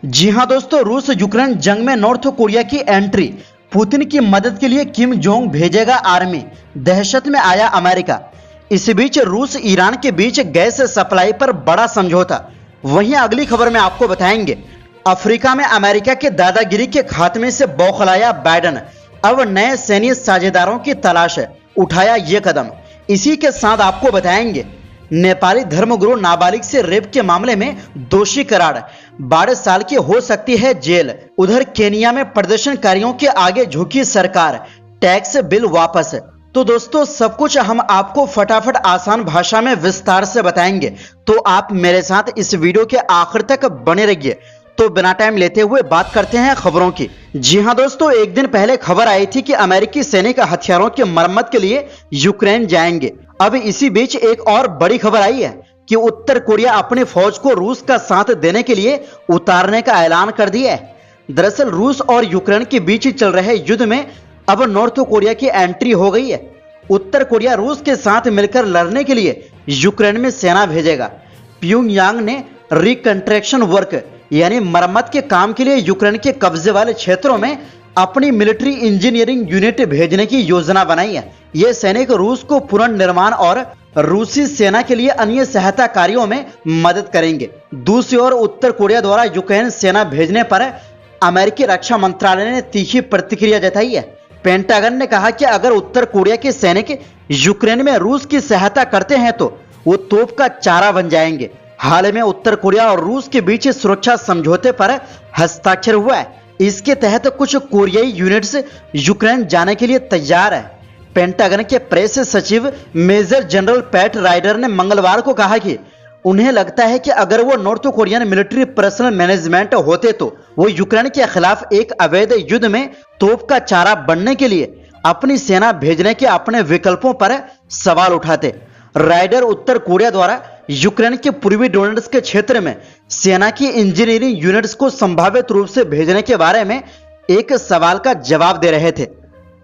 जी हां दोस्तों, रूस यूक्रेन जंग में नॉर्थ कोरिया की एंट्री, पुतिन की मदद के लिए किम जोंग भेजेगा आर्मी, दहशत में आया अमेरिका। इस बीच रूस ईरान के बीच गैस सप्लाई पर बड़ा समझौता। वहीं अगली खबर में आपको बताएंगे, अफ्रीका में अमेरिका के दादागिरी के खात्मे से बौखलाया बाइडन, अब नए सैन्य साझेदारों की तलाश है, उठाया ये कदम। इसी के साथ आपको बताएंगे, नेपाली धर्मगुरु नाबालिग से रेप के मामले में दोषी करार, 12 साल की हो सकती है जेल। उधर केनिया में प्रदर्शनकारियों के आगे झुकी सरकार, टैक्स बिल वापस। तो दोस्तों, सब कुछ हम आपको फटाफट आसान भाषा में विस्तार से बताएंगे, तो आप मेरे साथ इस वीडियो के आखिर तक बने रहिए। तो बिना टाइम लेते हुए बात करते हैं खबरों की। जी हां दोस्तों, एक दिन पहले खबर आई थी कि अमेरिकी सैनिक हथियारों की मरम्मत के लिए यूक्रेन जाएंगे। अब इसी बीच एक और बड़ी खबर आई है कि उत्तर कोरिया अपनी फौज को रूस का साथ देने के लिए उतारने का ऐलान कर दिया है। दरअसल रूस और यूक्रेन के बीच चल रहे युद्ध में अब नॉर्थ कोरिया की एंट्री हो गई है। उत्तर कोरिया रूस के साथ मिलकर लड़ने के लिए यूक्रेन में सेना भेजेगा। प्योंगयांग ने रिकंस्ट्रक्शन वर्क यानी मरम्मत के काम के लिए यूक्रेन के कब्जे वाले क्षेत्रों में अपनी मिलिट्री इंजीनियरिंग यूनिट भेजने की योजना बनाई है। ये सैनिक रूस को पुनर्निर्माण और रूसी सेना के लिए अन्य सहायता कार्यों में मदद करेंगे। दूसरी ओर उत्तर कोरिया द्वारा यूक्रेन सेना भेजने पर अमेरिकी रक्षा मंत्रालय ने तीखी प्रतिक्रिया जताई है। पेंटागन ने कहा कि अगर उत्तर कोरिया के सैनिक यूक्रेन में रूस की सहायता करते हैं तो वो तोप का चारा बन जाएंगे। हाल में उत्तर कोरिया और रूस के बीच सुरक्षा समझौते पर हस्ताक्षर हुआ है। इसके तहत कुछ कोरियाई यूनिट्स यूक्रेन जाने के लिए तैयार है। पेंटागन के प्रेस सचिव मेजर जनरल पैट राइडर ने मंगलवार को कहा कि उन्हें लगता है कि अगर वो north Korean military personnel management होते तो वो यूक्रेन के खिलाफ एक अवैध युद्ध में तोप का चारा बनने के लिए अपनी सेना भेजने के अपने विकल्पों पर सवाल उठाते। राइडर उत्तर कोरिया द्वारा यूक्रेन के पूर्वी डोनेट्स्क के क्षेत्र में सेना की इंजीनियरिंग यूनिट्स को संभावित रूप से भेजने के बारे में एक सवाल का जवाब दे रहे थे,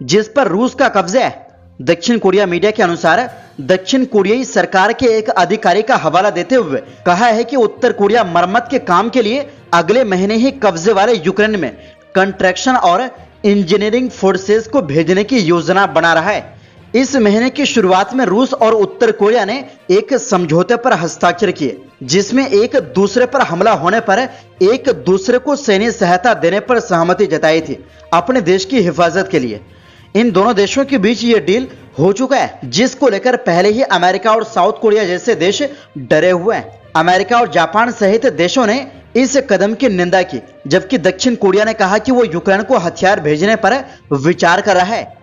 जिस पर रूस का कब्जा है। दक्षिण कोरिया मीडिया के अनुसार दक्षिण कोरियाई सरकार के एक अधिकारी का हवाला देते हुए कहा है कि उत्तर कोरिया मरम्मत के काम के लिए अगले महीने ही कब्जे वाले यूक्रेन में कंस्ट्रक्शन और इंजीनियरिंग फोर्सेस को भेजने की योजना बना रहा है। इस महीने की शुरुआत में रूस और उत्तर कोरिया ने एक समझौते पर हस्ताक्षर किए, जिसमें एक दूसरे पर हमला होने पर एक दूसरे को सैन्य सहायता देने पर सहमति जताई थी, अपने देश की हिफाजत के लिए। इन दोनों देशों के बीच ये डील हो चुका है, जिसको लेकर पहले ही अमेरिका और साउथ कोरिया जैसे देश डरे हुए हैं। अमेरिका और जापान सहित देशों ने इस कदम की निंदा की, जबकि दक्षिण कोरिया ने कहा कि वो यूक्रेन को हथियार भेजने पर विचार कर रहा है।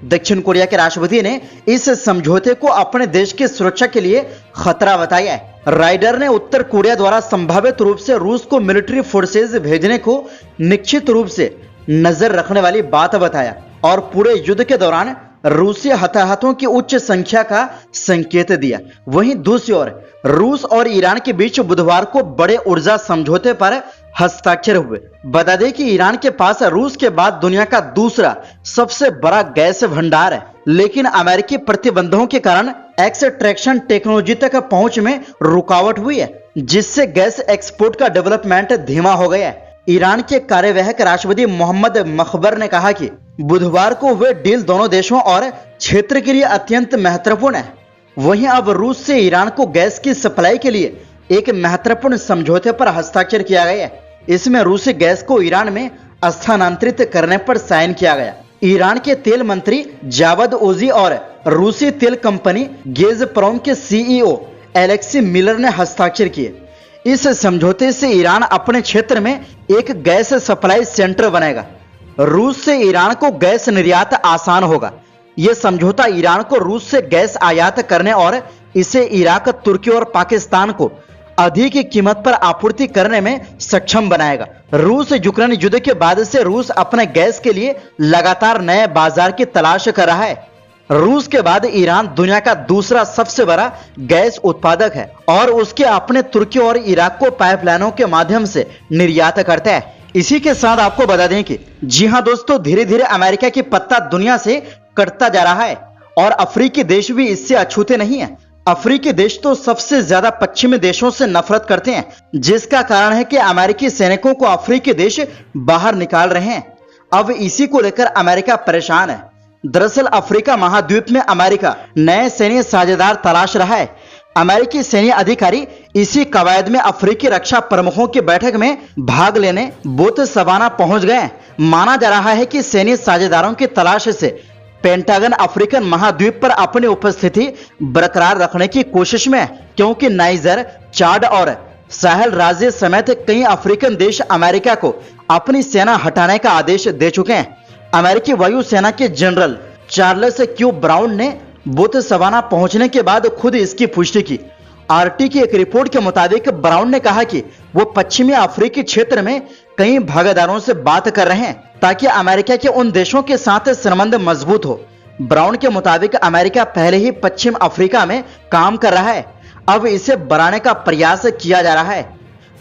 दक्षिण कोरिया के राष्ट्रपति ने इस समझौते को अपने देश की सुरक्षा के लिए खतरा बताया है। राइडर ने उत्तर कोरिया द्वारा संभावित रूप से रूस को मिलिट्री फोर्सेज भेजने को निश्चित रूप से नजर रखने वाली बात बताया और पूरे युद्ध के दौरान रूसी हताहतों की उच्च संख्या का संकेत दिया। वहीं दूसरी ओर रूस और ईरान के बीच बुधवार को बड़े ऊर्जा समझौते पर हस्ताक्षर हुए। बता दें कि ईरान के पास रूस के बाद दुनिया का दूसरा सबसे बड़ा गैस भंडार है, लेकिन अमेरिकी प्रतिबंधों के कारण एक्सट्रैक्शन टेक्नोलॉजी तक पहुंच में रुकावट हुई है, जिससे गैस एक्सपोर्ट का डेवलपमेंट धीमा हो गया है। ईरान के कार्यवाहक राष्ट्रपति मोहम्मद मखबर ने कहा कि बुधवार को वे डील दोनों देशों और क्षेत्र के लिए अत्यंत महत्वपूर्ण है। वहीं अब रूस से ईरान को गैस की सप्लाई के लिए एक महत्वपूर्ण समझौते पर हस्ताक्षर किया गया है। इसमें रूसी गैस को ईरान में स्थानांतरित करने पर साइन किया गया। ईरान के तेल मंत्री जावद ओजी और रूसी तेल कंपनी गेज़प्रोम के सीईओ एलेक्सी मिलर ने हस्ताक्षर किए। इस समझौते से ईरान अपने क्षेत्र में एक गैस सप्लाई सेंटर बनेगा। रूस से ईरान को गैस निर्यात आसान होगा। यह समझौता ईरान को रूस से गैस आयात करने और इसे इराक, तुर्की और पाकिस्तान को अधिक कीमत पर आपूर्ति करने में सक्षम बनाएगा। रूस यूक्रेन युद्ध के बाद से रूस अपने गैस के लिए लगातार नए बाजार की तलाश कर रहा है। रूस के बाद ईरान दुनिया का दूसरा सबसे बड़ा गैस उत्पादक है और उसके अपने तुर्की और इराक को पाइपलाइनों के माध्यम से निर्यात करता है। इसी के साथ आपको बता दें कि जी हां दोस्तों, धीरे धीरे अमेरिका की पत्ता दुनिया से कटता जा रहा है और अफ्रीकी देश भी इससे अछूते नहीं है। अफ्रीकी देश तो सबसे ज्यादा पश्चिमी देशों से नफरत करते हैं, जिसका कारण है कि अमेरिकी सैनिकों को अफ्रीकी देश बाहर निकाल रहे हैं। अब इसी को लेकर अमेरिका परेशान है। दरअसल अफ्रीका महाद्वीप में अमेरिका नए सैन्य साझेदार तलाश रहा है। अमेरिकी सैन्य अधिकारी इसी कवायद में अफ्रीकी रक्षा प्रमुखों की बैठक में भाग लेने बोत्सवाना पहुंच गए। माना जा रहा है कि सैन्य साझेदारों की तलाश से पेंटागन अफ्रीकन महाद्वीप पर अपनी उपस्थिति बरकरार रखने की कोशिश में है, क्योंकि नाइजर, चाड और साहेल राज्य समेत कई अफ्रीकन देश अमेरिका को अपनी सेना हटाने का आदेश दे चुके हैं। अमेरिकी वायुसेना के जनरल चार्ल्स क्यू ब्राउन ने बोत्सवाना पहुंचने के बाद खुद इसकी पुष्टि की। आरटी की एक रिपोर्ट के मुताबिक ब्राउन ने कहा कि वो पश्चिमी अफ्रीकी क्षेत्र में कई भागीदारों से बात कर रहे हैं ताकि अमेरिका के उन देशों के साथ संबंध मजबूत हो। ब्राउन के मुताबिक अमेरिका पहले ही पश्चिम अफ्रीका में काम कर रहा है, अब इसे बढ़ाने का प्रयास किया जा रहा है।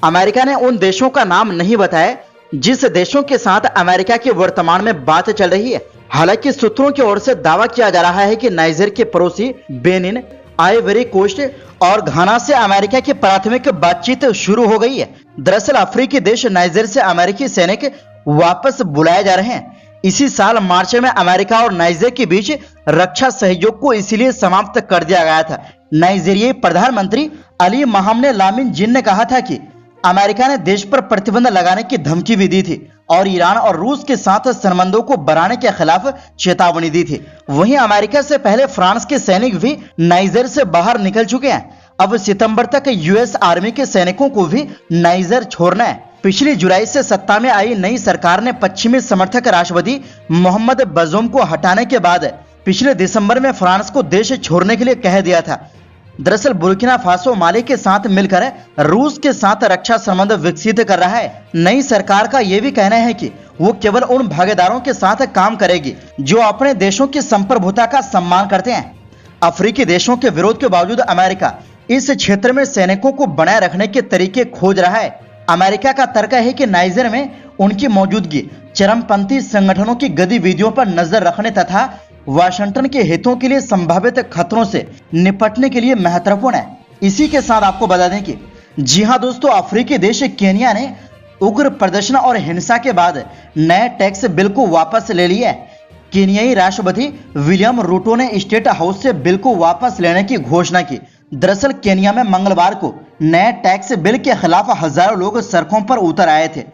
अमेरिका ने उन देशों का नाम नहीं बताया जिस देशों के साथ अमेरिका की वर्तमान में बात चल रही है। हालांकि सूत्रों की ओर से दावा किया जा रहा है कि नाइजर के पड़ोसी बेनिन, आइवरी कोस्ट और घाना से अमेरिका की प्राथमिक बातचीत शुरू हो गई है। दरअसल अफ्रीकी देश नाइजर से अमेरिकी सैनिक वापस बुलाए जा रहे हैं। इसी साल मार्च में अमेरिका और नाइजर के बीच रक्षा सहयोग को इसलिए समाप्त कर दिया गया था। नाइजीरियाई प्रधानमंत्री अली मोहम्मद लामिन जिन ने कहा था कि अमेरिका ने देश पर प्रतिबंध लगाने की धमकी भी दी थी और ईरान और रूस के साथ संबंधों को बढ़ाने के खिलाफ चेतावनी दी थी। वहीं अमेरिका से पहले फ्रांस के सैनिक भी नाइजर से बाहर निकल चुके हैं। अब सितंबर तक यूएस आर्मी के सैनिकों को भी नाइजर छोड़ना है। पिछली जुलाई से सत्ता में आई नई सरकार ने पश्चिमी समर्थक राष्ट्रपति मोहम्मद बजूम को हटाने के बाद पिछले दिसंबर में फ्रांस को देश छोड़ने के लिए कह दिया था। दरअसल बुर्किना फासो माली के साथ मिलकर रूस के साथ रक्षा संबंध विकसित कर रहा है। नई सरकार का यह भी कहना है कि वो केवल उन भागीदारों के साथ काम करेगी जो अपने देशों की संप्रभुता का सम्मान करते हैं। अफ्रीकी देशों के विरोध के बावजूद अमेरिका इस क्षेत्र में सैनिकों को बनाए रखने के तरीके खोज रहा है। अमेरिका का तर्क है कि नाइजर में उनकी मौजूदगी चरमपंथी संगठनों की गतिविधियों पर नजर रखने तथा वाशिंगटन के हितों के लिए संभावित खतरों से निपटने के लिए महत्वपूर्ण है। इसी के साथ आपको बता दें कि जी हां दोस्तों, अफ्रीकी देश केन्या ने उग्र प्रदर्शन और हिंसा के बाद नए टैक्स बिल को वापस ले लिया है। केन्याई राष्ट्रपति विलियम रूटो ने स्टेट हाउस से बिल को वापस लेने की घोषणा की। दरअसल केन्या में मंगलवार को नए टैक्स बिल के खिलाफ हजारों लोग सड़कों पर उतर आए थे।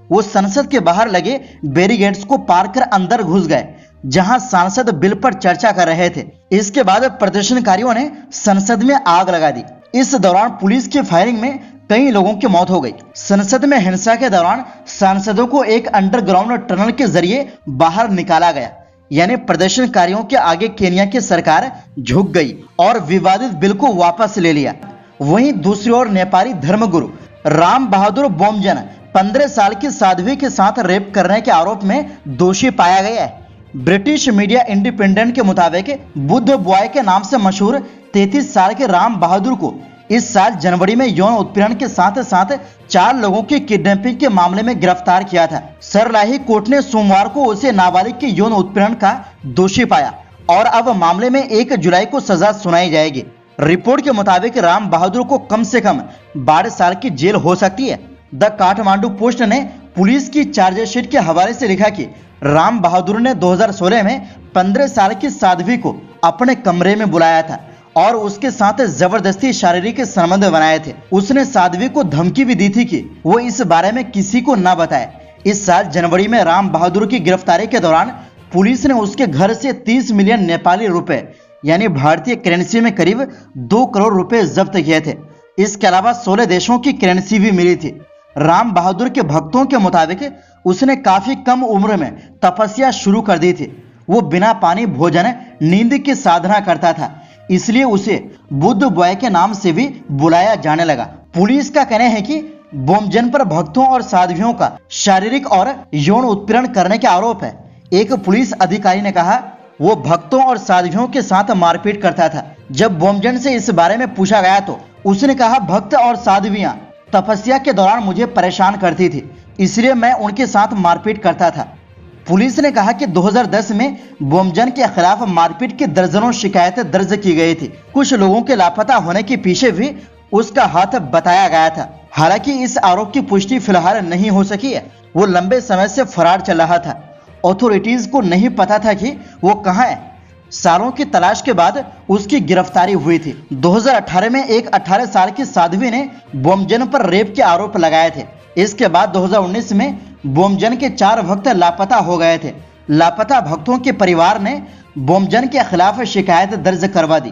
वो संसद के बाहर लगे बैरिकेड्स को पार कर अंदर घुस गए, जहां सांसद बिल पर चर्चा कर रहे थे। इसके बाद प्रदर्शनकारियों ने संसद में आग लगा दी। इस दौरान पुलिस की फायरिंग में कई लोगों की मौत हो गई। संसद में हिंसा के दौरान सांसदों को एक अंडरग्राउंड टनल के जरिए बाहर निकाला गया, यानी प्रदर्शनकारियों के आगे केन्या की सरकार झुक गई और विवादित बिल को वापस ले लिया। वहीं दूसरी ओर नेपाली धर्मगुरु राम बहादुर बोमजन 15 साल की साध्वी के साथ रेप करने के आरोप में दोषी पाया गया है। ब्रिटिश मीडिया इंडिपेंडेंट के मुताबिक बुद्ध बॉय के नाम से मशहूर 33 साल के राम बहादुर को इस साल जनवरी में यौन उत्पीड़न के साथ साथ 4 लोगों की किडनैपिंग के मामले में गिरफ्तार किया था। सरलाही कोर्ट ने सोमवार को उसे नाबालिग के यौन उत्पीड़न का दोषी पाया और अब मामले में 1 जुलाई को सजा सुनाई जाएगी। रिपोर्ट के मुताबिक राम बहादुर को कम से कम 12 साल की जेल हो सकती है। द काठमांडू पोस्ट ने पुलिस की चार्जशीट के हवाले से लिखा कि राम बहादुर ने 2016 में 15 साल की साध्वी को अपने कमरे में बुलाया था और उसके साथ जबरदस्ती शारीरिक संबंध बनाए थे। उसने साध्वी को धमकी भी दी थी कि वो इस बारे में किसी को न बताए। इस साल जनवरी में राम बहादुर की गिरफ्तारी के दौरान पुलिस ने उसके घर से 30 मिलियन नेपाली रुपए यानी भारतीय करेंसी में करीब 2 करोड़ रुपए जब्त किए थे। इसके अलावा 16 देशों की करेंसी भी मिली थी। राम बहादुर के भक्तों के मुताबिक उसने काफी कम उम्र में तपस्या शुरू कर दी थी। वो बिना पानी, भोजन, नींद की साधना करता था, इसलिए उसे बुद्ध बॉय के नाम से भी बुलाया जाने लगा। पुलिस का कहना है कि बोमजन पर भक्तों और साध्वियों का शारीरिक और यौन उत्पीड़न करने के आरोप है। एक पुलिस अधिकारी ने कहा वो भक्तों और साध्वियों के साथ मारपीट करता था। जब बोमजन से इस बारे में पूछा गया तो उसने कहा, भक्त और साध्वियां तपस्या के दौरान मुझे परेशान करती थी, इसलिए मैं उनके साथ मारपीट करता था। पुलिस ने कहा कि 2010 में बोमजन के खिलाफ मारपीट की दर्जनों शिकायतें दर्ज की गई थी। कुछ लोगों के लापता होने के पीछे भी उसका हाथ बताया गया था। हालांकि इस आरोप की पुष्टि फिलहाल नहीं हो सकी है। वो लंबे समय से फरार चल रहा था। अथॉरिटीज को नहीं पता था कि वो कहाँ है। सालों की तलाश के बाद उसकी गिरफ्तारी हुई थी। 2018 में एक 18 साल की साध्वी ने बोमजन पर रेप के आरोप लगाए थे। इसके बाद 2019 में बोमजन के 4 भक्त लापता हो गए थे। लापता भक्तों के परिवार ने बोमजन के खिलाफ शिकायत दर्ज करवा दी।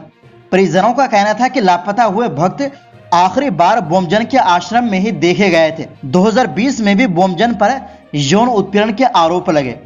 परिजनों का कहना था कि लापता हुए भक्त आखिरी बार बोमजन के आश्रम में ही देखे गए थे। 2020 में भी बोमजन पर यौन उत्पीड़न के आरोप लगे।